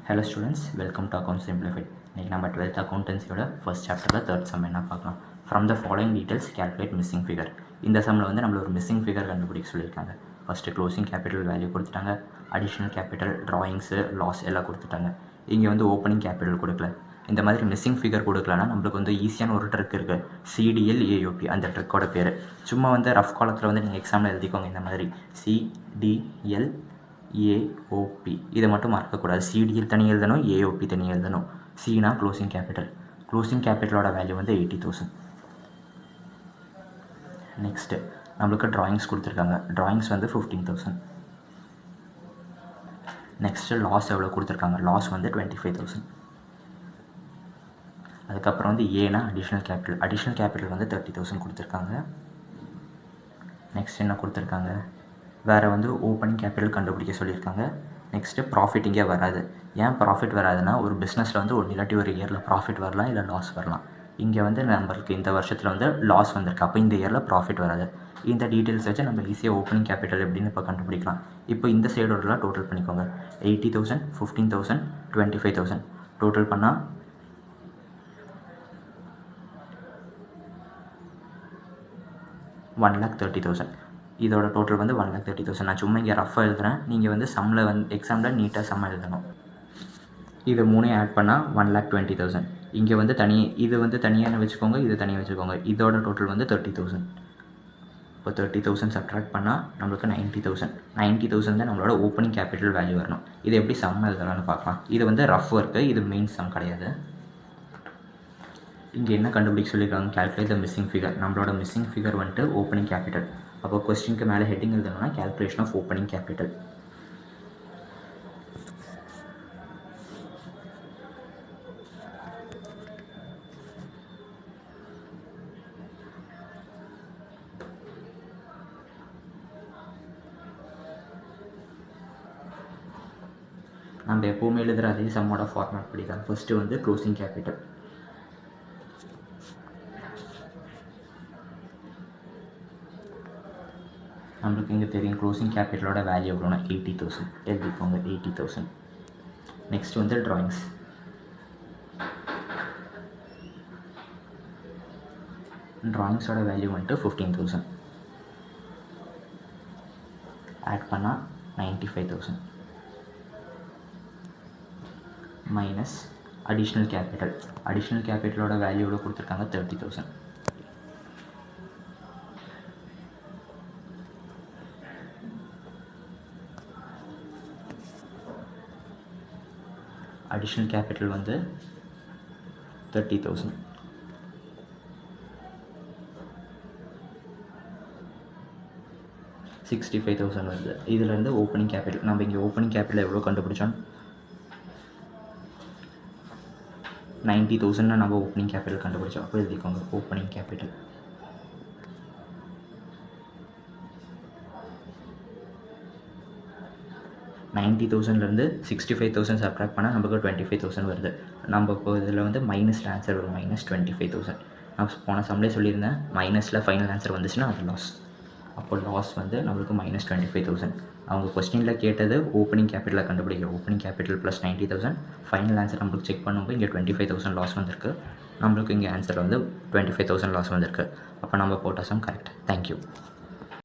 Hello students, welcome to Account Simplified. இன்னைக்கு நம்ம 12th அக்கௌண்டன்சியோட first சாப்டரில் தேர்ட் சம் என்ன பார்க்கலாம். From the following details calculate missing figure. இந்த சம்மில் வந்து நம்மள ஒரு மிஸ்ஸிங் ஃபிகர் கண்டுபிடிக்க சொல்லியிருக்காங்க. ஃபஸ்ட்டு க்ளோசிங் கேபிட்டல் வேல்யூ கொடுத்துட்டாங்க, அடிஷ்னல் கேபிட்டல், ட்ராயிங்ஸு, லாஸ் எல்லாம் கொடுத்துட்டாங்க. இங்கே வந்து ஓப்பனிங் கேபிட்டல் கொடுக்கல. இந்த மாதிரி மிஸ்ஸிங் ஃபிகர் கொடுக்கலன்னா நம்மளுக்கு வந்து ஈஸியான ஒரு ட்ரிக் இருக்குது, சிடிஎல் ஏஓபி. அந்த ட்ரிக்கோட பேர் சும்மா வந்து ரஃப் காலத்தில் வந்து நீங்கள் எக்ஸாமில் எழுதிக்கோங்க. இந்த மாதிரி சிடிஎல் ஏஓபி இதை மட்டும் மறக்கக்கூடாது. சிடிஎல் தனி எழுதணும், ஏஓபி தனி எழுதணும். சினா க்ளோசிங் கேபிட்டல். க்ளோசிங் கேபிட்டலோட வேல்யூ வந்து 80,000. நெக்ஸ்ட்டு நம்மளுக்கு ட்ராயிங்ஸ் கொடுத்துருக்காங்க. ட்ராயிங்ஸ் வந்து 15,000. நெக்ஸ்ட்டு லாஸ் எவ்வளோ கொடுத்துருக்காங்க, லாஸ் வந்து 25,000. அதுக்கப்புறம் வந்து ஏனா அடிஷ்னல் கேபிட்டல். அடிஷ்னல் கேபிட்டல் வந்து 30,000 கொடுத்துருக்காங்க. நெக்ஸ்ட் என்ன கொடுத்துருக்காங்க, வேறு வந்து ஓப்பனிங் கேபிட்டல் கண்டுபிடிக்க சொல்லியிருக்காங்க. நெக்ஸ்ட்டு ப்ராஃபிட் இங்கே வராது. ஏன் ப்ராஃபிட் வராதுன்னா, ஒரு பிஸ்னஸில் வந்து ஒரு இல்லாட்டி ஒரு இயரில் ப்ராஃபிட் வரலாம், இல்லை லாஸ் வரலாம். இங்கே வந்து நம்மளுக்கு இந்த வருஷத்தில் வந்து லாஸ் வந்திருக்கு, அப்போ இந்த இயரில் ப்ராஃபிட் வராது. இந்த டீட்டெயில்ஸ் வச்சு நம்ம ஈஸியாக ஓப்பனிங் கேபிட்டல் எப்படின்னு இப்போ கண்டுபிடிக்கலாம். இப்போ இந்த சைடோடலாம் டோட்டல் பண்ணிக்கோங்க. 80,000, 15,000, 25,000 டோட்டல் பண்ணால் 1,30,000. இதோட டோட்டல் வந்து 1,30,000. நான் சும்மா இங்கே ரஃபாக எழுதுகிறேன், நீங்கள் வந்து சம்மில் வந்து எக்ஸாமில் நீட்டாக சம்ம எழுதணும். இது மூணையும் ஆட் பண்ணால் 1,20,000. இங்கே வந்து இது வந்து தனியாக வச்சுக்கோங்க, இது தனியாக வச்சுக்கோங்க. இதோட டோட்டல் வந்து 30,000. இப்போ 30,000 சப்ட்ராக்ட் பண்ணால் நம்மளுக்கு 90,000. 90,000 தான் நம்மளோட ஓப்பனிங் கேபிட்டல் வேல்யூ வரணும். இது எப்படி சம் எழுதலாம்னு பார்க்கலாம். இது வந்து ரஃப் ஒர்க்கு, இது மெயின் சம் கிடையாது. இங்கே என்ன கண்டுபிடிக்க சொல்லியிருக்காங்க, கேல்குலேட் த மிஸ்ஸிங் ஃபிகர். நம்மளோட மிஸ்ஸிங் ஃபிகர் வந்துட்டு ஓப்பனிங் கேபிட்டல். அப்போ கொஸ்டினுக்கு மேலே ஹெட்டிங் எழுதணும்னா கேல்குலேஷன் ஆஃப் ஓப்பனிங் கேபிட்டல். நம்ம எப்போவுமே எழுதுகிற அதே சம்மோட ஃபார்மேட் படி தான். ஃபஸ்ட்டு வந்து க்ளோசிங் கேபிட்டல். நம்மளுக்கு இங்கே தெரியும் க்ளோசிங் கேபிட்டலோட வேல்யூ எவ்வளோனா 80,000. எழுதிக்கோங்க 80,000. நெக்ஸ்ட் வந்து ட்ராயிங்ஸ். ட்ராயிங்ஸோட வேல்யூ வந்துட்டு 15,000. ஆட் பண்ணால் 95,000 மைனஸ் அடிஷ்னல் கேபிட்டல். அடிஷ்னல் கேபிட்டலோட வேல்யூ எவ்வளோ கொடுத்துருக்காங்க, 30,000. அடிஷ்னல் கேபிட்டல் வந்து 30,000. $65,000 வருது. இதிலேருந்து ஓப்பனிங் கேபிட்டல் நம்ம இங்கே ஓப்பனிங் கேபிட்டல் எவ்வளோ கண்டுபிடிச்சோம், 90,000 நம்ம ஓப்பனிங் கேபிட்டல் கண்டுபிடிச்சோம். அப்போ எழுதிக்கோங்க ஓப்பனிங் கேபிட்டல். $90,000லேருந்து 65,000 சப்ட்ராக்ட் பண்ணால் நமக்கு 25,000 வருது. நம்ம இப்போ இதில் வந்து மைனஸில் ஆன்சர் வரும், -25,000. நான் போன சம்லேயே சொல்லியிருந்தேன், மைனஸில் ஃபைனல் ஆன்சர் வந்துச்சுன்னா அது லாஸ். அப்போ லாஸ் வந்து நம்மளுக்கு -25,000. அவங்க கொஸ்டினில் கேட்டது ஓப்பனிங் கேபிட்டலில் கண்டுபிடிக்க. Opening capital plus 90,000. Final answer நம்மளுக்கு செக் பண்ணும்போது இங்கே 25,000 லாஸ் வந்திருக்கு. நம்மளுக்கு இங்கே ஆன்சர் வந்து 25,000 லாஸ் வந்திருக்கு. அப்போ நம்ம போட்ட சம் கரெக்ட். தேங்க்யூ.